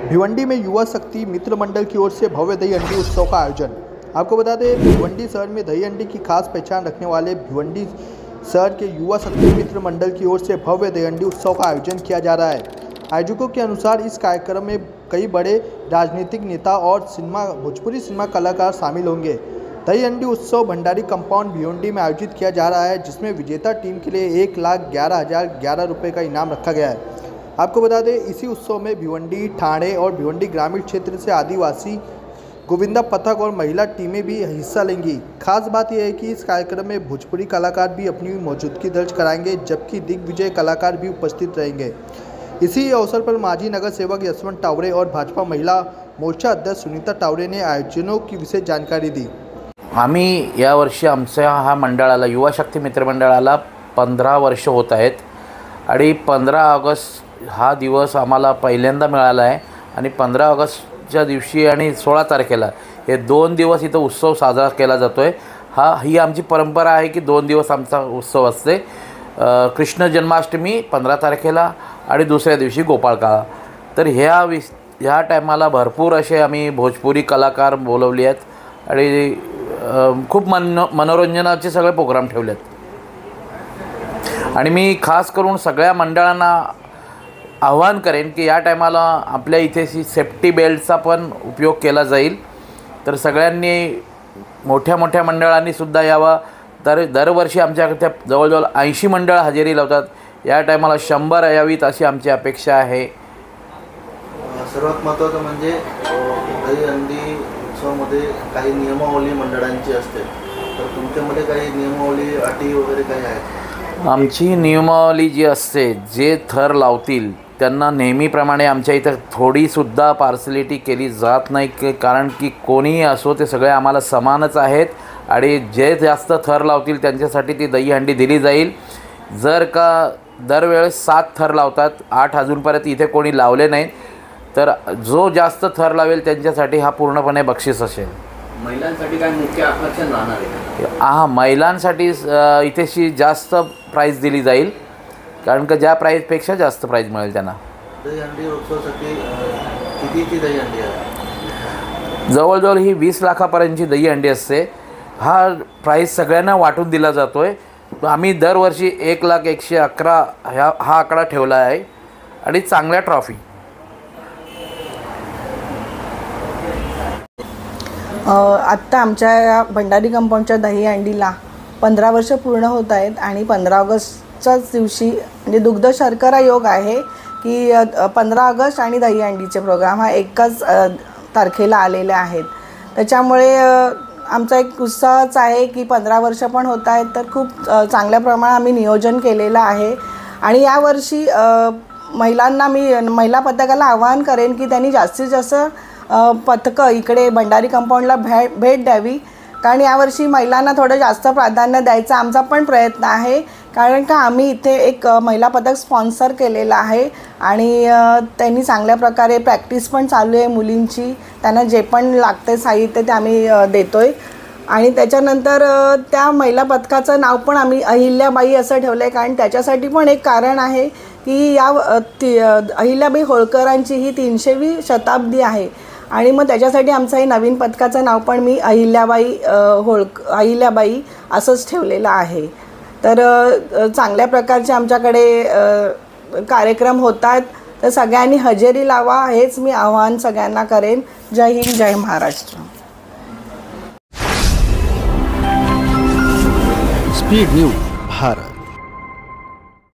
भिवंडी में युवा शक्ति मित्र मंडल की ओर से भव्य दही हंडी उत्सव का आयोजन। आपको बता दें, भिवंडी शहर में दही हंडी की खास पहचान रखने वाले भिवंडी शहर के युवा शक्ति मित्र मंडल की ओर से भव्य दही हंडी उत्सव का आयोजन किया जा रहा है। आयोजकों के अनुसार इस कार्यक्रम में कई बड़े राजनीतिक नेता और भोजपुरी सिनेमा कलाकार शामिल होंगे। दही हंडी उत्सव भंडारी कंपाउंड भिवंडी में आयोजित किया जा रहा है, जिसमें विजेता टीम के लिए 1,11,011 रुपये का इनाम रखा गया है। आपको बता दें, इसी उत्सव में भिवंडी, ठाणे और भिवंडी ग्रामीण क्षेत्र से आदिवासी, गोविंदा पथक और महिला टीमें भी हिस्सा लेंगी। खास बात यह है कि इस कार्यक्रम में भोजपुरी कलाकार भी अपनी मौजूदगी दर्ज कराएंगे, जबकि दिग्विजय कलाकार भी उपस्थित रहेंगे। इसी अवसर पर माजी नगर सेवक यशवंत टावरे और भाजपा महिला मोर्चा अध्यक्ष सुनीता टावरे ने आयोजनों की विशेष जानकारी दी। आम्ही यावर्षी आमच्या हा मंडळाला युवा शक्ती मित्र मंडळाला 15 वर्ष होत आहेत आणि 15 ऑगस्ट हा दिवस आम्हाला पहिल्यांदा मिळाला आहे आणि 15 ऑगस्टच्या दिवशी आणि 16 तारखेला हे 2 दिवस इथं उत्सव साजरा केला जातो आहे। ही आमची परंपरा आहे की 2 दिवस आमचा उत्सव असते। कृष्ण जन्माष्टमी 15 तारखेला आणि दुसऱ्या दिवशी गोपाळकाळा। तर ह्या टायमाला भरपूर असे आम्ही भोजपुरी कलाकार बोलवले आहेत आणि खूप मनोरंजनाचे सगळे प्रोग्राम ठेवले आहेत। आणि मी खास करून सगळ्या मंडळांना आवाहन करेन की या टायमाला आपल्या इथे सेफ्टी बेल्टचा पण उपयोग केला जाईल। तर सगळ्यांनी मोठ्या मोठ्या मंडळांनी सुद्धा यावा। दरवर्षी आमच्याकडे जवळजवळ 80 मंडळ हजेरी लावतात, या टायमाला 100 यावीत अशी आमची अपेक्षा आहे। सर्वात महत्त्वाचं म्हणजे दही हंडी उत्सवामध्ये काही नियमावली मंडळांची असते, तर तुमच्यामध्ये काही नियमावली, अटी वगैरे काही आहेत? आमची नियमावली जी असते, जे थर लावतील त्यांना नेहमीप्रमाणे आमच्या इथं थोडीसुद्धा पार्सलिटी केली जात नाही, कारण की कोणीही असो ते सगळे आम्हाला समानच आहेत आणि जे जास्त थर लावतील त्यांच्यासाठी ती दही हंडी दिली जाईल। जर का दरवेळेस 7 थर लावतात, 8 अजूनपर्यंत इथे कोणी लावले नाही, तर जो जास्त थर लावेल त्यांच्यासाठी हा पूर्णपणे बक्षीस असेल। महिलांसाठी काय मुख्य आकर्षण राहणार आहे? महिलांसाठी इथेशी जास्त प्राईज दिली जाईल, कारण का ज्या प्राईजपेक्षा जास्त प्राईज मिळेल त्यांना। दही हंडी उत्सवासाठी कितीची दही हंडी आहे? जवळजवळ ही 20 लाखापर्यंतची दही हंडी असते। हा प्राईज सगळ्यांना वाटून दिला जातो आहे। आम्ही दरवर्षी 1,01,11 हा आकडा ठेवला आहे आणि चांगल्या ट्रॉफी। आत्ता आमच्या या भंडारी कंपाऊंडच्या दही हंडीला 15 वर्ष पूर्ण होत आहेत आणि 15 ऑगस्टच्याच दिवशी म्हणजे दुग्ध शर्करा योग आहे की 15 ऑगस्ट आणि दही हंडीचे प्रोग्राम हा एकाच तारखेला आलेले आहेत। त्याच्यामुळे आमचा एक उत्साहच आहे की 15 वर्ष पण होत आहेत, तर खूप चांगल्या प्रमाणात आम्ही नियोजन केलेलं आहे। आणि यावर्षी महिलांना मी महिला पथकाला आवाहन करेन की त्यांनी जास्तीत जास्त पथकं इकडे भंडारी कंपाऊंडला भेट द्यावी, कारण यावर्षी महिलांना थोडं जास्त प्राधान्य द्यायचा आमचा पण प्रयत्न आहे। कारण का आम्ही इथे एक महिला पथक स्पॉन्सर केलेलं आहे आणि त्यांनी चांगल्या प्रकारे प्रॅक्टिस पण चालू आहे मुलींची। त्यांना जे पण लागते साहित्य ते आम्ही देतो आहे। आणि त्याच्यानंतर त्या महिला पथकाचं नाव पण आम्ही अहिल्याबाई असं ठेवलं आहे, कारण त्याच्यासाठी पण एक कारण आहे की या अहिल्याबाई होळकरांची ही 300वी शताब्दी आहे आणि मग त्याच्यासाठी आमचं हे नवीन पथकाचं नाव पण मी अहिल्याबाई असंच ठेवलेलं आहे। तर चांगल्या प्रकारचे आमच्याकडे कार्यक्रम होतात, तर सगळ्यांनी हजेरी लावा हेच मी आवाहन सगळ्यांना करेन। जय हिंद, जय महाराष्ट्र। Speed news Bharat.